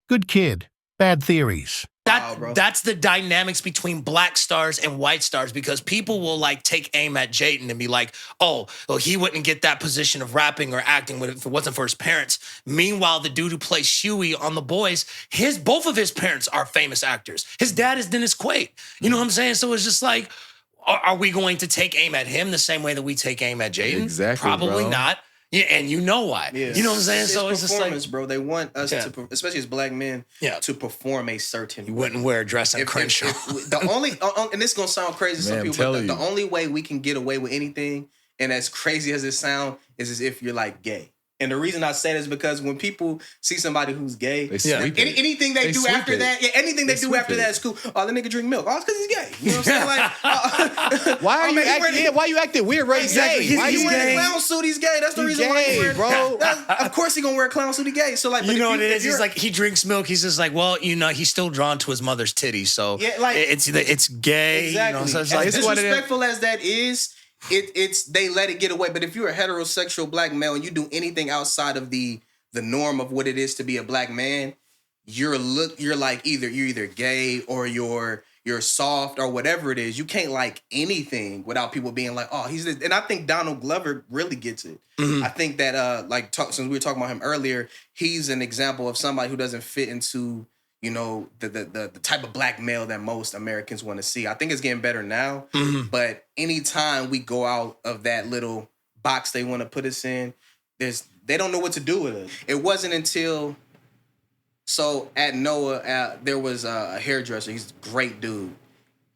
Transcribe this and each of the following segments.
Good kid, bad theories. That's the dynamics between black stars and white stars, because people will like take aim at Jayden and be like, oh, well, he wouldn't get that position of rapping or acting if it wasn't for his parents. Meanwhile, the dude who plays Shuey on The Boys, both of his parents are famous actors. His dad is Dennis Quaid. You know what I'm saying? So it's just like, are we going to take aim at him the same way that we take aim at Jayden? Exactly, Probably bro. not. Yeah, and you know why. Yeah. You know what I'm saying? So it's just like, bro. They want us to, especially as black men, Yeah. to perform a certain you way. wouldn't wear a dress on Crenshaw. The only, and this is gonna sound crazy to some Man, I'm people, but telling the you. only way we can get away with anything, and as crazy as it sounds, is as if you're like gay. And the reason I say that is because when people see somebody who's gay, They sweep it. anything they do sweep after it. that, anything they do sweep after it. that is cool. Oh, the nigga drink milk. Oh, it's because he's gay. You know what I'm saying? Like, Why are oh, you man, he acting? wearing- Yeah, why you acting weird? Right? Exactly. Gay. Why He's you wearing a gay? clown suit. He's gay. That's the He reason why he's gay, wearing. bro. Of course he's gonna wear a clown suit. He gay. So like, but You know if what it is? if He's you're- like, he drinks milk. He's just like, well, you know, he's still drawn to his mother's titties. So Yeah, like- it's gay. Exactly. You know, so it's As like, it's one of them- disrespectful as that is, it's they let it get away. But if you're a heterosexual black male and you do anything outside of the norm of what it is to be a black man, you're like you're either gay or you're soft or whatever it is. You can't like anything without people being like, oh, he's this. And I think Donald Glover really gets it. Mm-hmm. I think that since we were talking about him earlier, he's an example of somebody who doesn't fit into, you know, the type of black male that most Americans want to see. I think it's getting better now, but anytime we go out of that little box they want to put us in, they don't know what to do with it. It wasn't until at Noah there was a hairdresser. He's a great dude.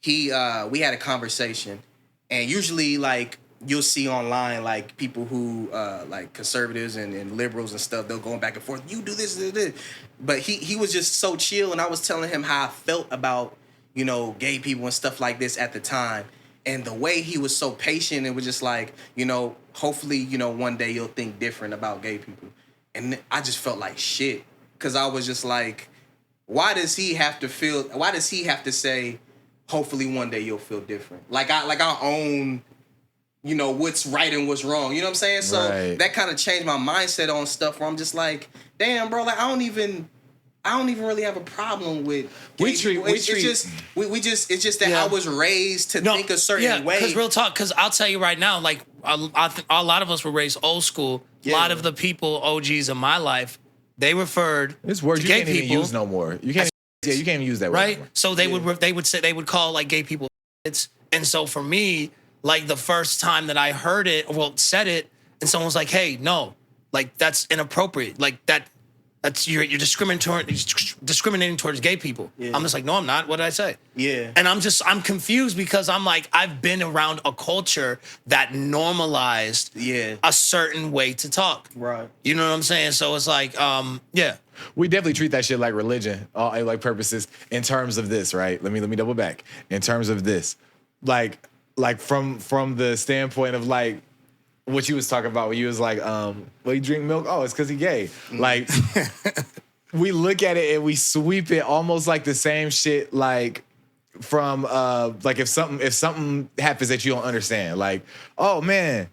We had a conversation, and usually like you'll see online like people who like conservatives and liberals and stuff, they'll go back and forth. You do this. But he was just so chill, and I was telling him how I felt about, you know, gay people and stuff like this at the time. And the way he was so patient, it was just like, you know, hopefully, you know, one day you'll think different about gay people. And I just felt like shit, because I was just like, why does he have to say, hopefully one day you'll feel different? Like I own, you know, what's right and what's wrong. You know what I'm saying? So Right. that kind of changed my mindset on stuff where I'm just like, damn, bro, like I don't even really have a problem with gay people. It's just that Yeah. I was raised to think a certain way. Because real talk, because I'll tell you right now, like a lot of us were raised old school. A lot of the people, OGs in my life, they referred It's words to you gay can't even people, use no more. You can't. Yeah, you can't even use that word. right? no more. So they would call like gay people it's. And so for me, like the first time that I heard it, said it, and someone was like, "Hey, no, like that's inappropriate. Like that's you're discriminating towards gay people." Yeah. I'm just like, "No, I'm not. What did I say?" Yeah. And I'm confused because I'm like, I've been around a culture that normalized Yeah. a certain way to talk. Right. You know what I'm saying? So it's like, yeah. We definitely treat that shit like religion, like purposes in terms of this, right? Let me double back. In terms of this, like from the standpoint of like what you was talking about, when you was like, well, you drink milk? Oh, it's because he gay. Like, we look at it and we sweep it almost like the same shit, like from like if something happens that you don't understand, like, oh man,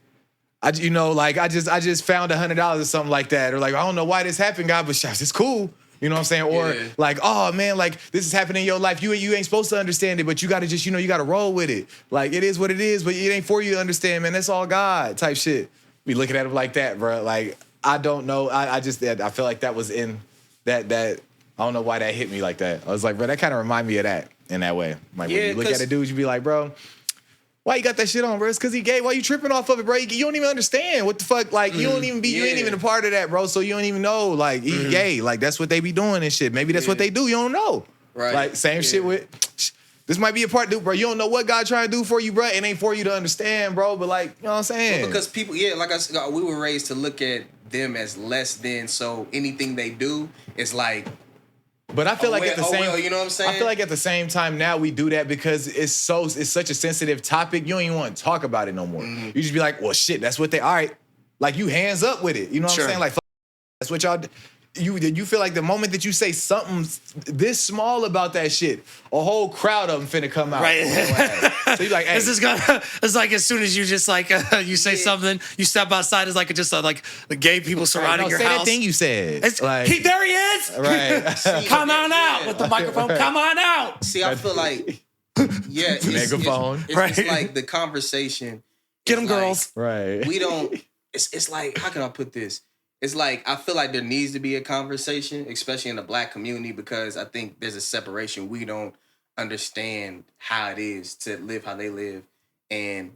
I just found $100 or something like that, or like, I don't know why this happened, God, but it's cool. You know what I'm saying? Or Yeah. like, oh man, like this is happening in your life. You ain't supposed to understand it, but you gotta just, you gotta roll with it. Like it is what it is, but it ain't for you to understand, man. That's all God type shit. Be looking at him like that, bro. Like, I don't know. I feel like that was in that I don't know why that hit me like that. I was like, bro, that kind of remind me of that in that way. Like when you look at a dude, you be like, bro, why you got that shit on, bro? It's because he gay. Why you tripping off of it, bro? You don't even understand what the fuck. Like, you ain't even a part of that, bro. So you don't even know, like, he gay. Like, that's what they be doing and shit. Maybe that's what they do. You don't know. Right. Like, same shit with, this might be a part, dude, bro. You don't know what God trying to do for you, bro. It ain't for you to understand, bro. But, like, you know what I'm saying? Well, because people, like I said, we were raised to look at them as less than, so anything they do is like, But I feel like at the same, you know what I'm saying? I feel like at the same time now we do that because it's such a sensitive topic. You don't even want to talk about it no more. You just be like, well, shit, that's what all right. Like, you hands up with it. You know what I'm saying? Like, that's what y'all. you feel like the moment that you say something this small about that shit, a whole crowd of them finna come out. Right. So you're like, hey. It's like as soon as you just like you say something, you step outside. It's like just like the gay people surrounding your say house. that thing you said. There he is. Right. Come on out with the microphone. Come on out. See, I feel like, yeah, megaphone. It's like the conversation. Get them, like, girls. Right. We don't. It's like, how can I put this? It's like, I feel like there needs to be a conversation, especially in the Black community, because I think there's a separation. We don't understand how it is to live how they live, and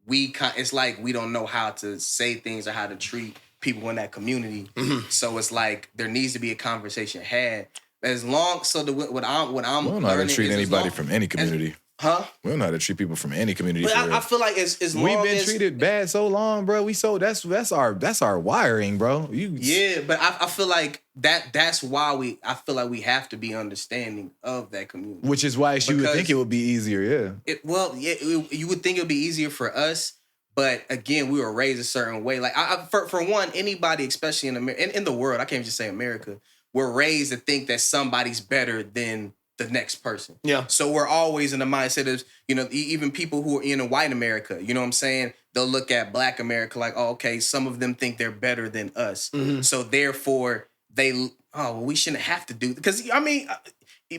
it's like we don't know how to say things or how to treat people in that community. So it's like there needs to be a conversation had. As long what I'm We don't know how to treat anybody from any community. We don't know how to treat people from any community. But I feel like as long we've been as, treated bad so long, bro. That's our wiring, bro. Yeah, but I feel like that's why I feel like we have to be understanding of that community. Which is why you would think it would be easier, yeah. You would think it would be easier for us, but again, we were raised a certain way. Like for one, anybody, especially in America, in the world, I can't just say America, we're raised to think that somebody's better than the next person. Yeah. So we're always in the mindset of, even people who are in white America, you know what I'm saying? They'll look at Black America like, oh, okay, some of them think they're better than us. So therefore we shouldn't have to do, because I mean,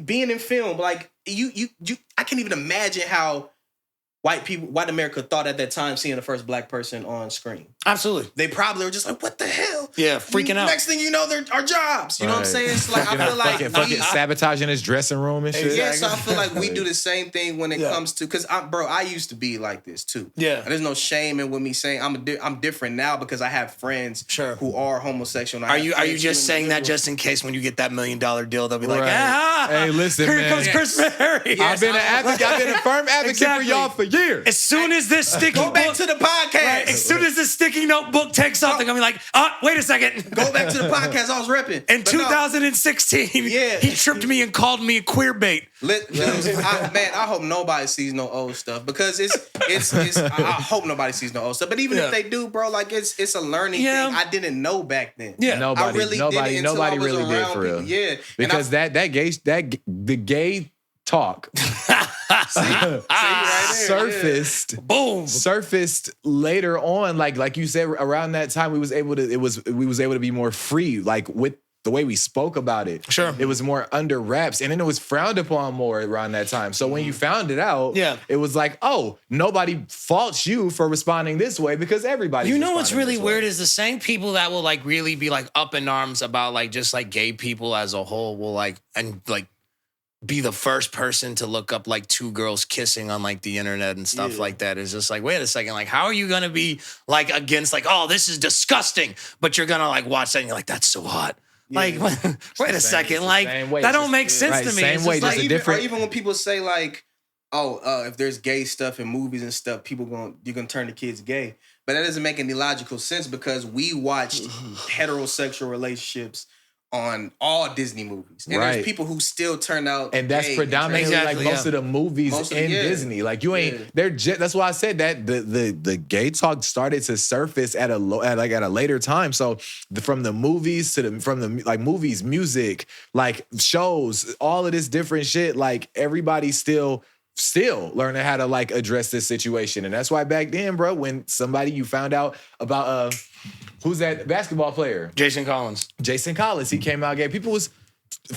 being in film, like I can't even imagine how white America thought at that time seeing the first Black person on screen. Absolutely. They probably were just like, what the hell? Yeah, freaking out. Next thing you know, they're our jobs. You know what I'm saying? It's like, I feel like fucking sabotaging his dressing room and shit. Yeah, so I feel like we do the same thing when it comes to, because I used to be like this too. Yeah. And there's no shame in with me saying I'm different now because I have friends who are homosexual. Are you just saying that just in case when you get that $1 million deal, they'll be like, hey, listen, here man. comes Chris Berry. I've been a firm advocate for y'all for years. As soon as this sticky go back to the podcast. Right, as soon as this sticky notebook takes something, I'm like, wait a second. Go back to the podcast I was ripping. In 2016, he tripped me and called me a queer bait. I hope nobody sees no old stuff, because I hope nobody sees no old stuff. But even if they do, bro, like it's a learning thing I didn't know back then. Yeah, nobody really did for real. Yeah, because the gay talk surfaced later on, like you said, around that time we was able to be more free, like with the way we spoke about it. Sure. It was more under wraps, and then it was frowned upon more around that time. So when you found it out, it was like, oh, nobody faults you for responding this way because everybody. You know what's really weird is the same people that will like really be like up in arms about like just like gay people as a whole will like be the first person to look up like two girls kissing on like the internet and stuff like that. It's just like, wait a second, like how are you gonna be like against like, oh, this is disgusting, but you're gonna like watch that and you're like, that's so hot. Like, wait a second, like that don't make sense to me. Same way, just a different. Even when people say like, if there's gay stuff in movies and stuff, you're gonna turn the kids gay, but that doesn't make any logical sense because we watched heterosexual relationships on all Disney movies, and there's people who still turn out, and that's predominantly like most of the movies in Disney. Like you ain't, that's why I said that the gay talk started to surface at a later time. So from the movies to movies, music, like shows, all of this different shit, like everybody's still learning how to like address this situation, and that's why back then, bro, when you found out about who's that basketball player? Jason Collins, he came out gay. People was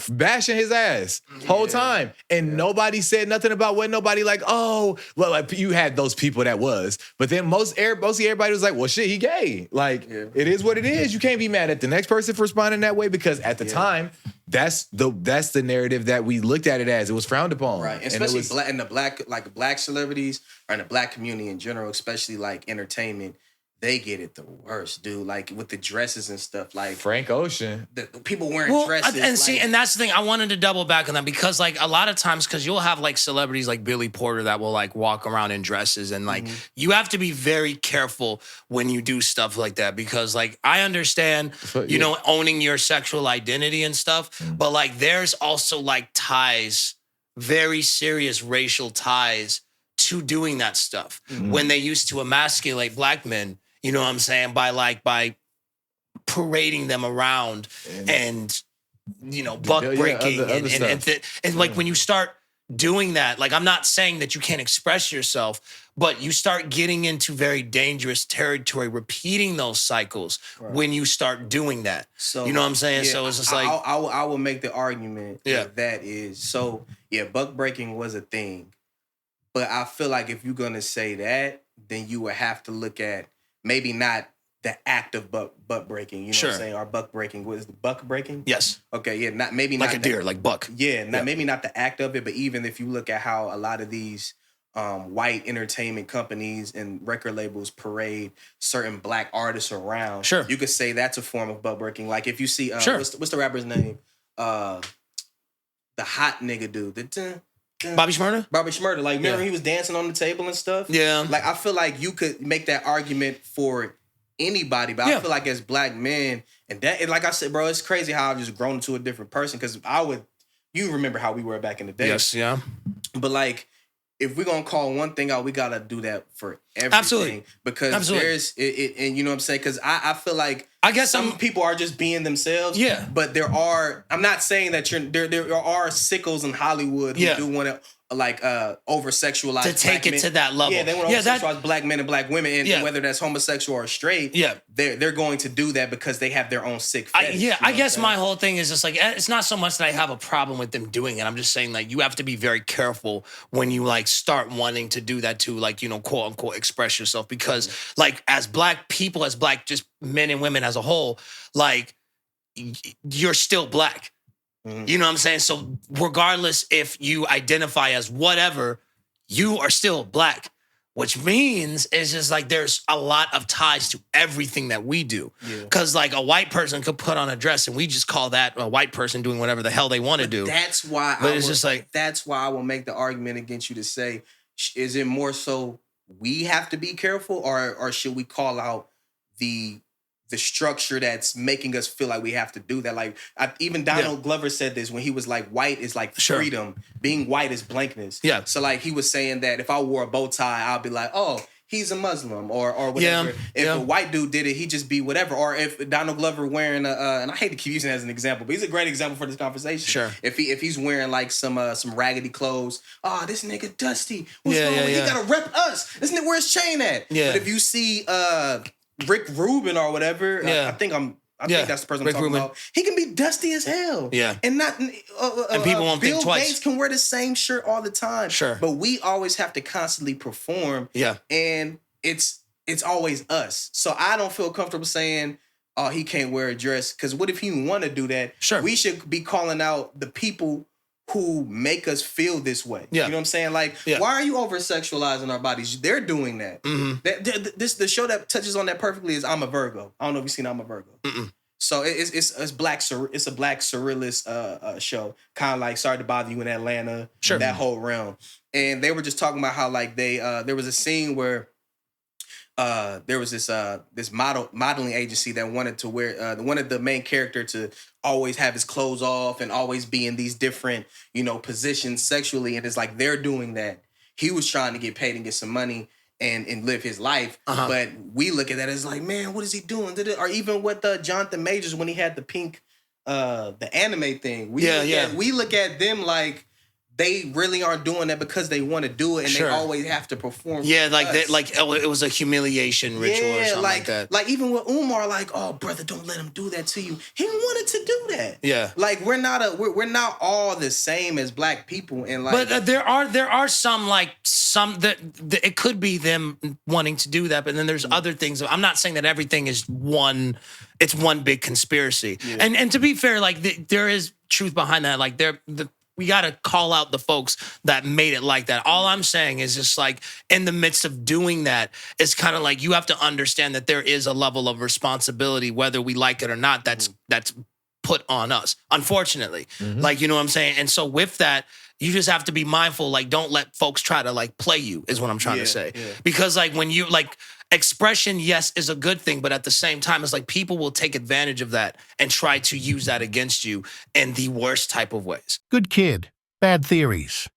bashing his ass whole time, and nobody said nothing about what nobody like. Oh, well, like you had those people that was, but then mostly everybody was like, well, shit, he gay. Like it is what it is. You can't be mad at the next person for responding that way because at the time, that's the narrative that we looked at it as. It was frowned upon, right? Especially in the black celebrities or in the black community in general, especially like entertainment. They get it the worst, dude. Like with the dresses and stuff, like Frank Ocean. The people wearing dresses. And that's the thing. I wanted to double back on that because, like, a lot of times, because you'll have like celebrities like Billy Porter that will like walk around in dresses, and like you have to be very careful when you do stuff like that because, like, I understand, you know, owning your sexual identity and stuff, but like, there's also like ties, very serious racial ties to doing that stuff when they used to emasculate black men. You know what I'm saying? By parading them around and buck yeah, breaking other stuff. and like when you start doing that, like I'm not saying that you can't express yourself, but you start getting into very dangerous territory, repeating those cycles when you start doing that. So you know what I'm saying? yeah, So it's just like I will make the argument Yeah. that is so buck breaking was a thing, but I feel like if you're gonna say that, then you would have to look at maybe not the act of buck breaking, you know Sure. what I'm saying? Or buck breaking. What is the buck breaking? yes, Okay, yeah, not maybe like not a deer, like buck. maybe not the act of it, but even if you look at how a lot of these white entertainment companies and record labels parade certain black artists around, Sure. you could say that's a form of buck breaking. Like if you see, Sure. what's the rapper's name? The hot nigga dude, Bobby Shmurda? Bobby Shmurda. Like remember Yeah. he was dancing on the table and stuff. Yeah. Like I feel like you could make that argument for anybody, but I Yeah. feel like as black men, and like I said, bro, it's crazy how I've just grown into a different person. Because you remember how we were back in the day. Yes, yeah. But like, if we're gonna call one thing out, we gotta do that for everything. Absolutely. Because Absolutely. there's it, and you know what I'm saying? Because I feel like I guess some I'm people are just being themselves. Yeah. But I'm not saying that there are sickles in Hollywood who Yeah. do want to like over sexualize to take it to that level. Yeah, they want to that- sexualize black men and black women, and Yeah. whether that's homosexual or straight, Yeah. they're going to do that because they have their own sick fetish. I guess my whole thing is just like it's not so much that I have a problem with them doing it. I'm just saying like you have to be very careful when you like start wanting to do that to like quote unquote express yourself because like as black people, as black just men and women as a whole, like you're still black. You know what I'm saying? So regardless if you identify as whatever, you are still black, which means it's just like there's a lot of ties to everything that we do. Because like a white person could put on a dress and we just call that a white person doing whatever the hell they want to do. That's why. That's why I will make the argument against you to say, is it more so we have to be careful, or should we call out the structure that's making us feel like we have to do that? Like even Donald Glover said this when he was like, white is like freedom. Being white is blankness. Yeah. So like he was saying that if I wore a bow tie, I'll be like, oh, he's a Muslim or whatever. If a white dude did it, he'd just be whatever. Or if Donald Glover wearing and I hate to keep using it as an example, but he's a great example for this conversation. Sure. If he's wearing like some raggedy clothes, this nigga Dusty. What's Yeah, wrong? yeah, He yeah. gotta rep us. This nigga, where's Chain at? Yeah. But if you see Rick Rubin or whatever, I think that's the person I'm Rick talking Rubin. about. He can be dusty as hell. Yeah. And not And people won't think Bill twice. Gates can wear the same shirt all the time. Sure. But we always have to constantly perform. Yeah. And it's always us. So I don't feel comfortable saying, oh, he can't wear a dress. Because what if he want to do that? Sure. We should be calling out the people who make us feel this way. Yeah. You know what I'm saying? Like, why are you over sexualizing our bodies? They're doing that. The show that touches on that perfectly is I'm a Virgo. I don't know if you've seen I'm a Virgo. So it's a black surrealist show, kind of like Sorry to Bother You in Atlanta, that whole realm. And they were just talking about how like they there was a scene where there was this modeling agency that wanted to wanted the main character to always have his clothes off and always be in these different positions sexually, and it's like they're doing that. He was trying to get paid and get some money and live his life, but we look at that as like, man, what is he doing? Or even with Jonathan Majors when he had the pink the anime thing, we look at them like they really aren't doing that because they want to do it, and they always have to perform. Yeah, like it was a humiliation ritual or something like that. Like even with Umar, like, oh brother, don't let him do that to you. He wanted to do that. Yeah, like we're not all the same as black people, and like, but there are some that it could be them wanting to do that, but then there's other things. I'm not saying that everything is one. It's one big conspiracy, and to be fair, like there is truth behind that. Like we got to call out the folks that made it like that. All I'm saying is just like in the midst of doing that, it's kind of like you have to understand that there is a level of responsibility, whether we like it or not, that's put on us, unfortunately. Like, you know what I'm saying? And so with that, you just have to be mindful. Like, don't let folks try to like play you is what I'm trying to say. Because like when you like expression, yes, is a good thing. But at the same time, it's like people will take advantage of that and try to use that against you in the worst type of ways. Good kid, bad theories.